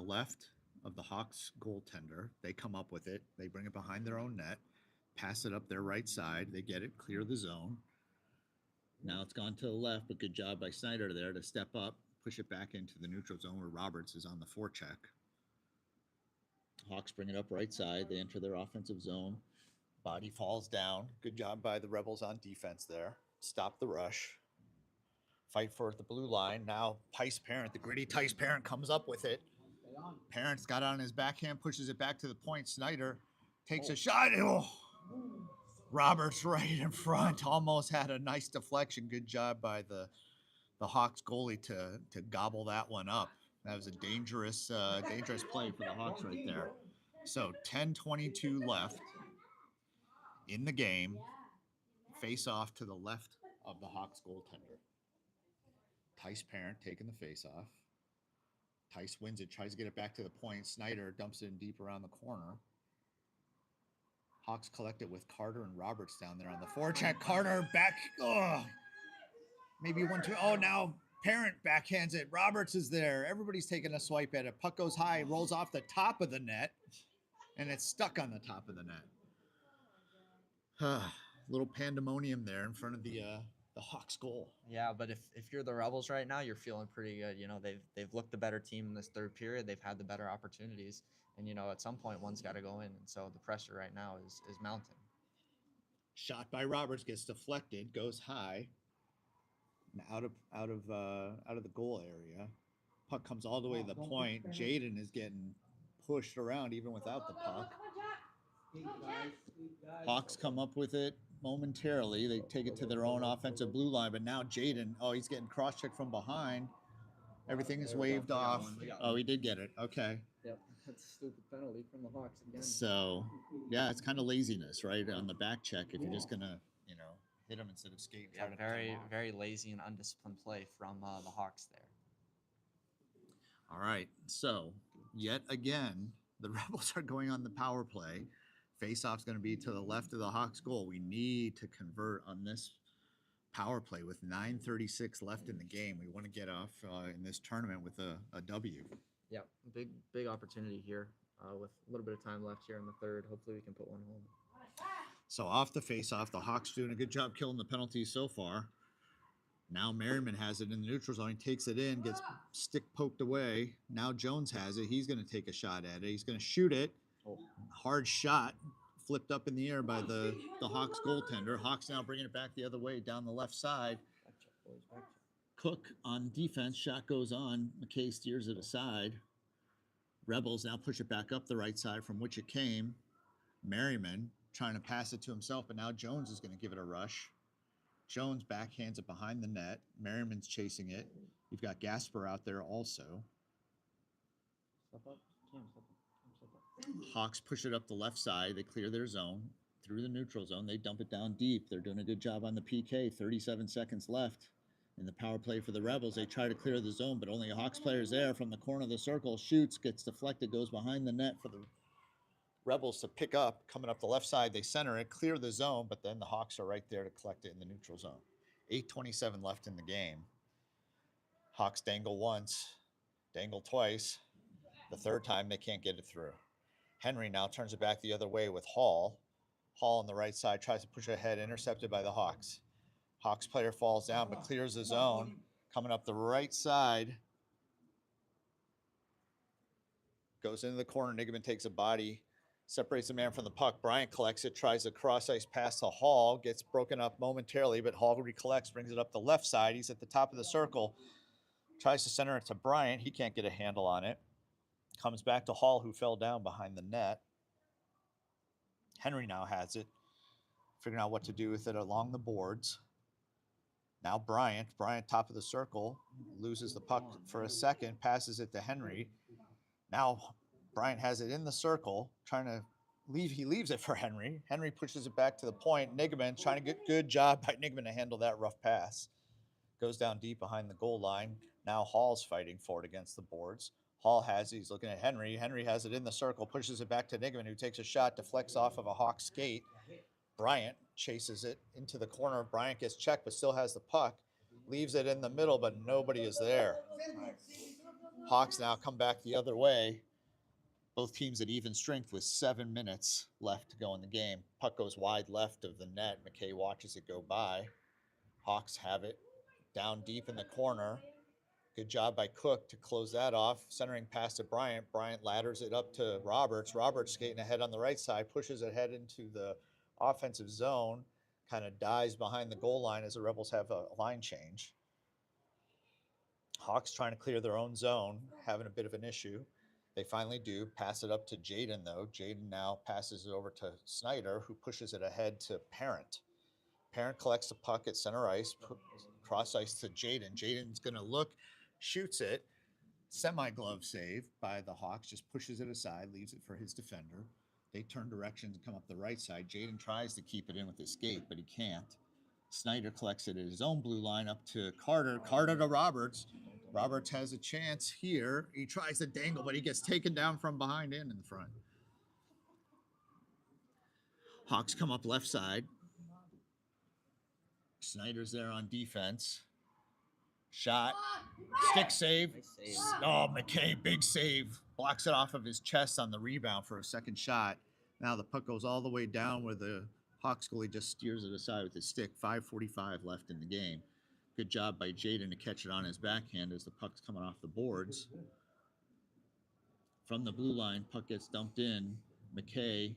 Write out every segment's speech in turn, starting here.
the left of the Hawks goaltender. They come up with it. They bring it behind their own net, pass it up their right side. They get it, clear the zone. Now it's gone to the left, but good job by Snyder there to step up, push it back into the neutral zone where Roberts is on the forecheck. Hawks bring it up right side. They enter their offensive zone. Body falls down. Good job by the Rebels on defense there. Stop the rush. Fight for the blue line. Now Tice Parent, the gritty Tice Parent comes up with it. Parent's got it on his backhand, pushes it back to the point. Snyder takes a shot. Oh. Roberts right in front. Almost had a nice deflection. Good job by the Hawks goalie to gobble that one up. That was a dangerous play for the Hawks right there. So 10:22 left in the game. Face off to the left of the Hawks goaltender. Tice Parent taking the face off. Tice wins it, tries to get it back to the point. Snyder dumps it in deep around the corner. Hawks collect it with Carter and Roberts down there on the forecheck. Carter back. Oh, maybe 1-2. Oh, now Parent backhands it. Roberts is there. Everybody's taking a swipe at it. Puck goes high, rolls off the top of the net, and it's stuck on the top of the net. Little pandemonium there in front of the Hawks goal. Yeah, but if you're the Rebels right now, you're feeling pretty good. You know, they've looked the better team in this third period. They've had the better opportunities, and you know, at some point one's got to go in, and so the pressure right now is mounting. Shot by Roberts gets deflected, goes high, out of the goal area. Puck comes all the way to the point. Jaden is getting pushed around even without the puck. Hawks come up with it momentarily. They take it to their own offensive blue line, but now Jaden, he's getting cross-checked from behind. Everything is waved off. Oh, he did get it. Okay. Yep, that's a stupid penalty from the Hawks again. So, yeah, it's kind of laziness, right, on the back check if you're just going to, hit him instead of skate. Yeah, very lazy and undisciplined play from the Hawks there. All right, so yet again, the Rebels are going on the power play. Face-off's going to be to the left of the Hawks goal. We need to convert on this power play with 9:36 left in the game. We want to get off in this tournament with a W. Yeah, big opportunity here with a little bit of time left here in the third. Hopefully we can put one home. So off the face-off, the Hawks doing a good job killing the penalties so far. Now Merriman has it in the neutral zone. He takes it in, gets stick poked away. Now Jones has it. He's going to take a shot at it. He's going to shoot it. Hard shot, flipped up in the air by the Hawks goaltender. Hawks now bringing it back the other way down the left side. Cook on defense. Shot goes on. McKay steers it aside. Rebels now push it back up the right side from which it came. Merriman trying to pass it to himself, but now Jones is going to give it a rush. Jones backhands it behind the net. Merriman's chasing it. You've got Gasper out there also. Step up. Hawks push it up the left side. They clear their zone. Through the neutral zone, they dump it down deep. They're doing a good job on the PK. 37 seconds left in the power play for the Rebels. They try to clear the zone, but only a Hawks player is there from the corner of the circle. Shoots, gets deflected, goes behind the net for the Rebels to pick up. Coming up the left side, they center it, clear the zone, but then the Hawks are right there to collect it in the neutral zone. 8:27 left in the game. Hawks dangle once, dangle twice. The third time, they can't get it through. Henry now turns it back the other way with Hall. Hall on the right side tries to push ahead, intercepted by the Hawks. Hawks player falls down but clears the zone. Coming up the right side. Goes into the corner. Niggman takes a body. Separates the man from the puck. Bryant collects it. Tries a cross-ice pass to Hall. Gets broken up momentarily, but Hall recollects. Brings it up the left side. He's at the top of the circle. Tries to center it to Bryant. He can't get a handle on it. Comes back to Hall, who fell down behind the net. Henry now has it. Figuring out what to do with it along the boards. Now Bryant, top of the circle, loses the puck for a second, passes it to Henry. Now Bryant has it in the circle, trying to leave. He leaves it for Henry. Henry pushes it back to the point. Niggman trying to get good job by Niggman to handle that rough pass. Goes down deep behind the goal line. Now Hall's fighting for it against the boards. Hall has it. He's looking at Henry. Henry has it in the circle, pushes it back to Niggman, who takes a shot, deflects off of a Hawk skate. Bryant chases it into the corner. Bryant gets checked, but still has the puck. Leaves it in the middle, but nobody is there. Hawks now come back the other way. Both teams at even strength with 7 minutes left to go in the game. Puck goes wide left of the net. McKay watches it go by. Hawks have it down deep in the corner. Good job by Cook to close that off. Centering pass to Bryant. Bryant ladders it up to Roberts. Roberts skating ahead on the right side, pushes it head into the offensive zone, kind of dies behind the goal line as the Rebels have a line change. Hawks trying to clear their own zone, having a bit of an issue. They finally do. Pass it up to Jaden, though. Jaden now passes it over to Snyder, who pushes it ahead to Parent. Parent collects the puck at center ice, cross ice to Jaden. Jaden's going to look, shoots it. Semi-glove save by the Hawks, just pushes it aside, leaves it for his defender. They turn directions and come up the right side. Jaden tries to keep it in with his skate, but he can't. Snyder collects it at his own blue line up to Carter. Carter to Roberts. Roberts has a chance here. He tries to dangle, but he gets taken down from behind and in the front. Hawks come up left side. Snyder's there on defense. Shot. Stick save. Nice save. Oh, McKay, big save. Blocks it off of his chest on the rebound for a second shot. Now the puck goes all the way down where the Hawks goalie just steers it aside with his stick. 5:45 left in the game. Good job by Jaden to catch it on his backhand as the puck's coming off the boards. From the blue line, puck gets dumped in. McKay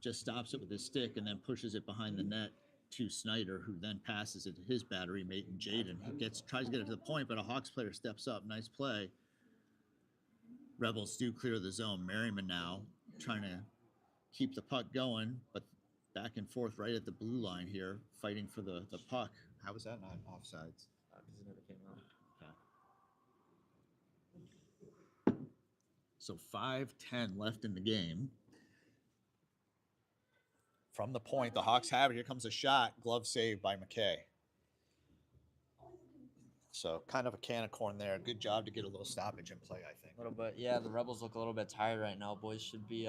just stops it with his stick and then pushes it behind the net to Snyder, who then passes it to his battery mate and Jaden. He tries to get it to the point, but a Hawks player steps up. Nice play. Rebels do clear the zone. Merriman now trying to keep the puck going, but back and forth right at the blue line here, fighting for the puck. How was that not offsides? Because it never came out. So 5:10 left in the game. From the point, the Hawks have it. Here comes a shot. Glove save by McKay. So kind of a can of corn there. Good job to get a little stoppage in play, I think. A little bit, yeah. The Rebels look a little bit tired right now. Boys should be,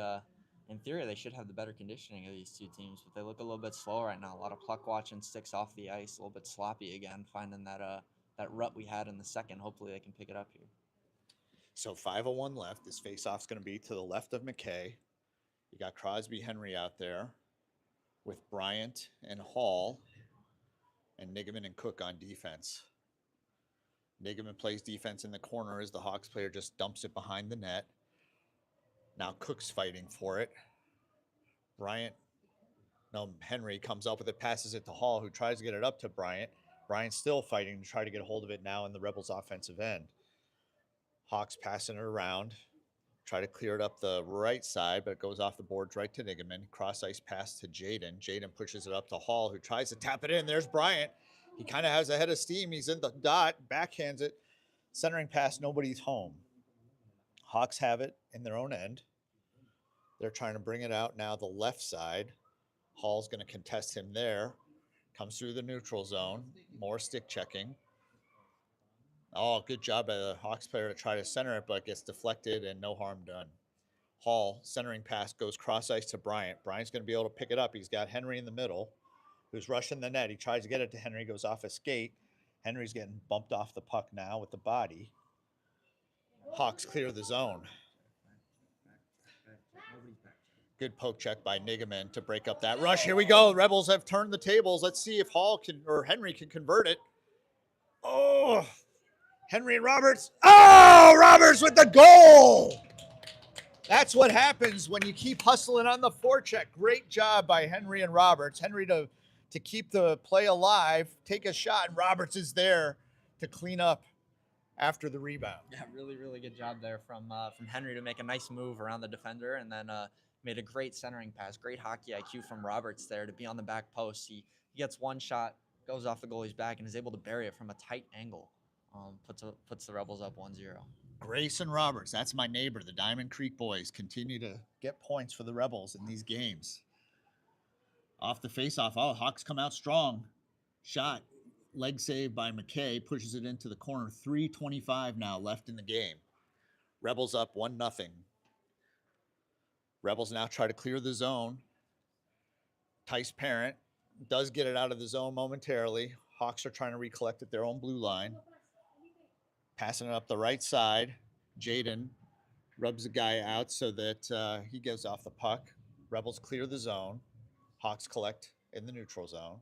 in theory, they should have the better conditioning of these two teams, but they look a little bit slow right now. A lot of puck watching, sticks off the ice, a little bit sloppy again. Finding that rut we had in the second. Hopefully, they can pick it up here. So 5:01 left. This faceoff's going to be to the left of McKay. You got Crosby Henry out there with Bryant and Hall and Nigaman and Cook on defense. Nigaman plays defense in the corner as the Hawks player just dumps it behind the net. Now Cook's fighting for it. Henry comes up with it, passes it to Hall, who tries to get it up to Bryant. Bryant's still fighting to try to get a hold of it now in the Rebels' offensive end. Hawks passing it around, try to clear it up the right side, but it goes off the boards right to Nigaman. Cross ice pass to Jaden. Jaden pushes it up to Hall, who tries to tap it in. There's Bryant. He kind of has a head of steam. He's in the dot, backhands it. Centering pass, nobody's home. Hawks have it in their own end. They're trying to bring it out now the left side. Hall's going to contest him there. Comes through the neutral zone. More stick checking. Oh, good job by the Hawks player to try to center it, but gets deflected and no harm done. Hall, centering pass, goes cross ice to Bryant. Bryant's going to be able to pick it up. He's got Henry in the middle, who's rushing the net. He tries to get it to Henry, goes off a skate. Henry's getting bumped off the puck now with the body. Hawks clear the zone. Good poke check by Nigaman to break up that rush. Here we go. Rebels have turned the tables. Let's see if Henry can convert it. Oh, Henry and Roberts. Oh, Roberts with the goal. That's what happens when you keep hustling on the forecheck. Great job by Henry and Roberts. Henry to keep the play alive, take a shot, and Roberts is there to clean up after the rebound. Yeah, really, really good job there from Henry to make a nice move around the defender, and then made a great centering pass. Great hockey IQ from Roberts there to be on the back post. He gets one shot, goes off the goalie's back, and is able to bury it from a tight angle. Puts the Rebels up 1-0. Grayson Roberts, that's my neighbor. The Diamond Creek boys continue to get points for the Rebels in these games. Off the faceoff, Hawks come out strong. Shot, leg save by McKay, pushes it into the corner. 3:25 now left in the game. Rebels up 1-0. Rebels now try to clear the zone. Tice Parent does get it out of the zone momentarily. Hawks are trying to recollect at their own blue line. Passing it up the right side. Jaden rubs the guy out so that he goes off the puck. Rebels clear the zone. Hawks collect in the neutral zone.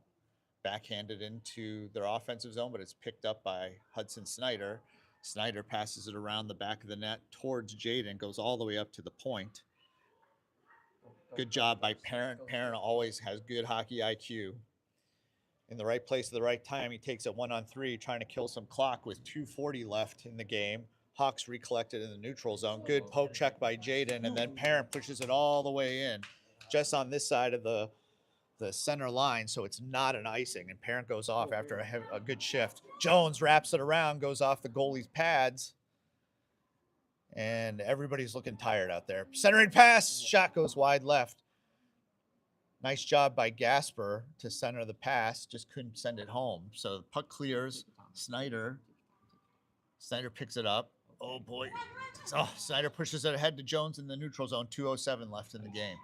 Backhanded into their offensive zone, but it's picked up by Hudson Snyder. Snyder passes it around the back of the net towards Jaden, goes all the way up to the point. Good job by Parent. Parent always has good hockey IQ. In the right place at the right time, he takes it 1-on-3, trying to kill some clock with 2:40 left in the game. Hawks recollected in the neutral zone. Good poke check by Jaden, and then Parent pushes it all the way in, just on this side of the center line, so it's not an icing. And Parent goes off after a good shift. Jones wraps it around, goes off the goalie's pads, and everybody's looking tired out there. Centering pass, shot goes wide left. Nice job by Gasper to center the pass, just couldn't send it home. So the puck clears. Snyder picks it up. Oh boy. Oh, Snyder pushes it ahead to Jones in the neutral zone. 2:07 left in the game.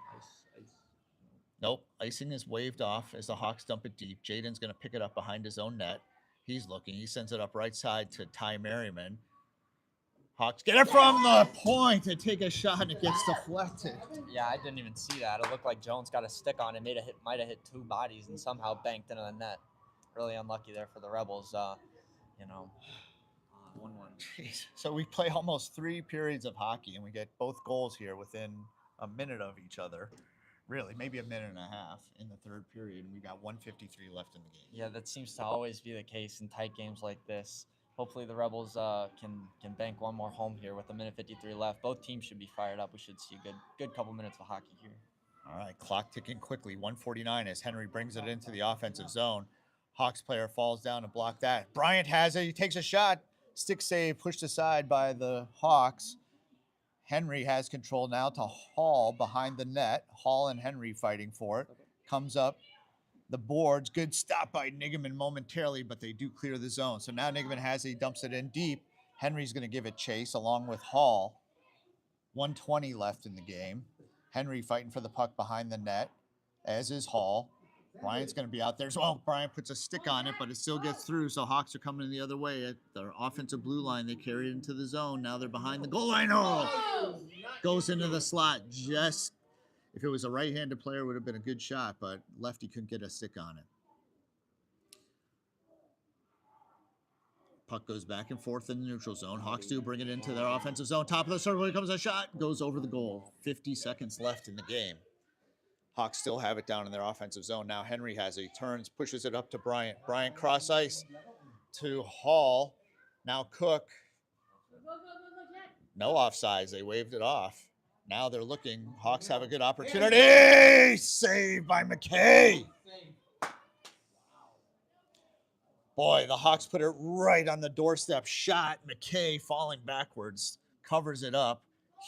Nope. Icing is waved off as the Hawks dump it deep. Jaden's going to pick it up behind his own net. He's looking. He sends it up right side to Ty Merriman. Hawks get it from the point and take a shot, and it gets deflected. Yeah, I didn't even see that. It looked like Jones got a stick on it, might have hit two bodies, and somehow banked into the net. Really unlucky there for the Rebels. 1-1. Jeez. So we play almost 3 periods of hockey, and we get both goals here within a minute of each other. Really, maybe a minute and a half in the third period, and we got 1:53 left in the game. Yeah, that seems to always be the case in tight games like this. Hopefully the Rebels can bank one more home here with a minute 53 left. Both teams should be fired up. We should see a good couple minutes of hockey here. All right, clock ticking quickly. 1:49 as Henry brings it into the offensive zone. Hawks player falls down to block that. Bryant has it. He takes a shot. Stick save pushed aside by the Hawks. Henry has control now to Hall behind the net. Hall and Henry fighting for it. Comes up the boards. Good stop by Nigaman momentarily, but they do clear the zone. So now Nigaman has it. He dumps it in deep. Henry's going to give it chase along with Hall. 1:20 left in the game. Henry fighting for the puck behind the net, as is Hall. Bryant's going to be out there as well. Bryant puts a stick on it, but it still gets through. So Hawks are coming the other way at their offensive blue line. They carry it into the zone. Now they're behind the goal line. Oh! Goes into the slot. Just if it was a right-handed player, it would have been a good shot, but lefty couldn't get a stick on it. Puck goes back and forth in the neutral zone. Hawks do bring it into their offensive zone. Top of the circle, here comes a shot. Goes over the goal. 50 seconds left in the game. Hawks still have it down in their offensive zone. Now Henry has it. He turns, pushes it up to Bryant. Bryant cross ice to Hall. Now Cook. No offsides. They waved it off. Now they're looking. Hawks have a good opportunity. Saved by McKay. Boy, the Hawks put it right on the doorstep. Shot. McKay falling backwards. Covers it up.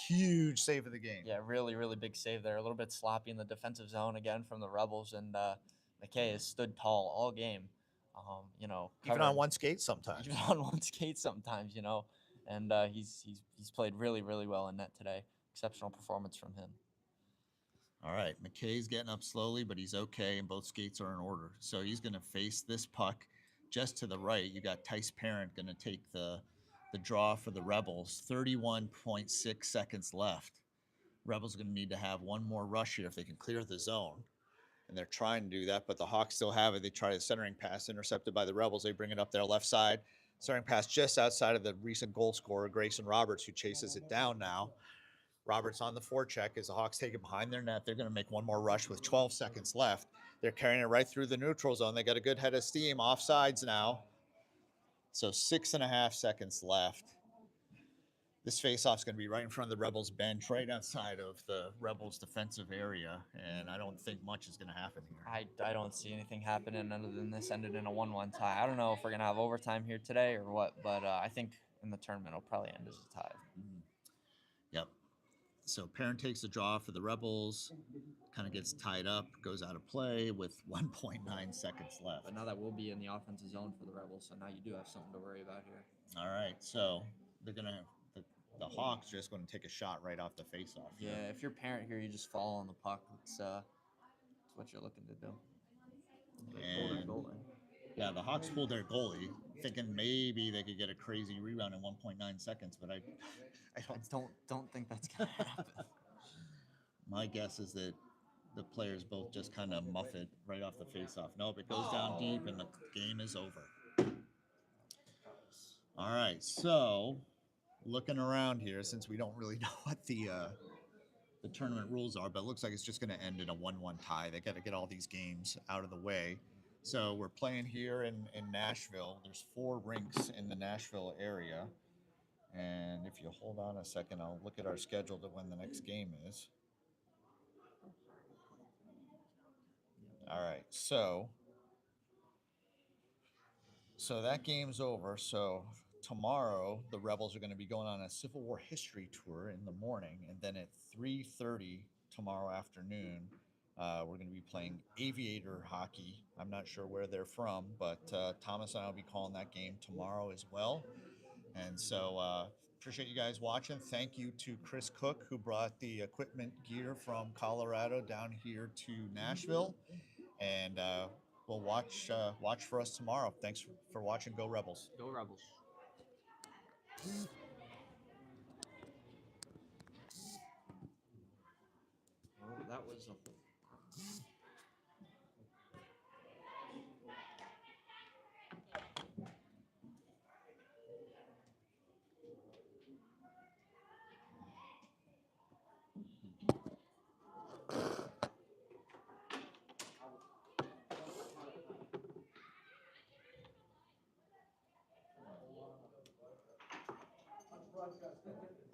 Huge save of the game. Yeah, really, really big save there. A little bit sloppy in the defensive zone again from the Rebels, and McKay has stood tall all game. Even on one skate sometimes. Even on one skate sometimes, and he's played really, really well in net today. Exceptional performance from him. All right, McKay's getting up slowly, but he's okay, and both skates are in order. So he's going to face this puck just to the right. You got Tice Parent going to take the draw for the Rebels. 31.6 seconds left. Rebels are going to need to have one more rush here if they can clear the zone. And they're trying to do that, but the Hawks still have it. They try the centering pass, intercepted by the Rebels. They bring it up their left side. Centering pass just outside of the recent goal scorer, Grayson Roberts, who chases it down now. Roberts on the forecheck as the Hawks take it behind their net. They're going to make one more rush with 12 seconds left. They're carrying it right through the neutral zone. They got a good head of steam. Offsides now. So 6.5 seconds left. This faceoff's going to be right in front of the Rebels bench, right outside of the Rebels defensive area, and I don't think much is going to happen here. I don't see anything happening other than this ended in a 1-1 tie. I don't know if we're going to have overtime here today or what, but I think in the tournament it'll probably end as a tie. Yep. So Parent takes the draw for the Rebels, kind of gets tied up, goes out of play with 1.9 seconds left. But now that we'll be in the offensive zone for the Rebels, so now you do have something to worry about here. All right, so they're going to the Hawks are just going to take a shot right off the faceoff. Yeah, if you're Parent here, you just fall on the puck. It's what you're looking to do. And Yeah, the Hawks pulled their goalie, thinking maybe they could get a crazy rebound in 1.9 seconds, but I I don't think that's gonna happen. my guess is that the players both just kind of muff it right off the face-off. Nope, it goes down deep, and the game is over. All right, so looking around here, since we don't really know what the tournament rules are, but it looks like it's just going to end in a 1-1 tie. They got to get all these games out of the way. So we're playing here in Nashville. There's 4 rinks in the Nashville area. And if you hold on a second, I'll look at our schedule to when the next game is. All right, so that game's over. So tomorrow the Rebels are going to be going on a Civil War history tour in the morning, and then at 3:30 tomorrow afternoon, we're going to be playing Aviator hockey. I'm not sure where they're from, but Thomas and I will be calling that game tomorrow as well. And so appreciate you guys watching. Thank you to Chris Cook, who brought the equipment gear from Colorado down here to Nashville. And we'll watch for us tomorrow. Thanks for watching. Go Rebels. Go Rebels. Well, that was a Broadcast.